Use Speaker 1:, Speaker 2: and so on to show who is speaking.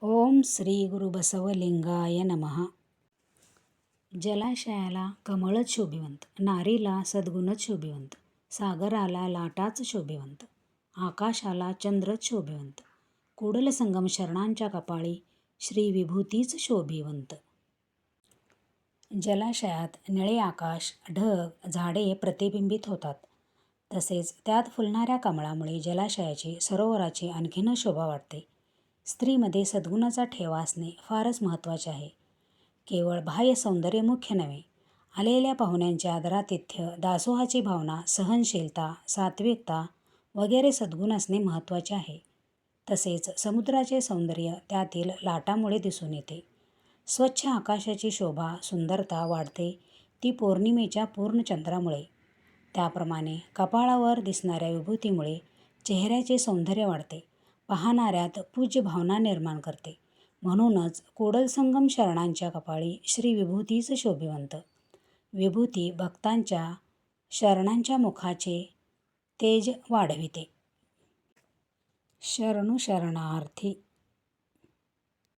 Speaker 1: ओम श्री गुरु बसवलिंगाय नमः. जलाशयाला कमळच शोभिवंत, नारीला सद्गुणच शोभिवंत, सागराला लाटाच शोभिवंत, आकाशाला चंद्रच शोभिवंत, कुडल संगम शरणांच्या कपाळी श्री विभूतीच शोभिवंत. जलाशयात निळे आकाश, ढग, झाडे प्रतिबिंबित होतात. तसेच त्यात फुलणाऱ्या कमळामुळे जलाशयाची, सरोवराची आणखीन शोभा वाढते. स्त्रीमध्ये सद्गुणाचा ठेवा असणे फारच महत्त्वाचे आहे. केवळ बाह्य सौंदर्य मुख्य नव्हे, आलेल्या पाहुण्यांचे आदरातिथ्य, दासोहाची भावना, सहनशीलता, सात्विकता वगैरे सद्गुण असणे महत्त्वाचे आहे. तसेच समुद्राचे सौंदर्य त्यातील लाटांमुळे दिसून येते. स्वच्छ आकाशाची शोभा, सुंदरता वाढते ती पौर्णिमेच्या पूर्ण चंद्रामुळे. त्याप्रमाणे कपाळावर दिसणाऱ्या विभूतीमुळे चेहऱ्याचे सौंदर्य वाढते, पाहणाऱ्यात पूज्य भावना निर्माण करते. म्हणूनच कुडलसंगम शरणांच्या कपाळी श्री विभूतीच शोभिवंत. विभूती भक्तांच्या शरणांच्या मुखाचे तेज वाढविते. शरणू शरणार्थी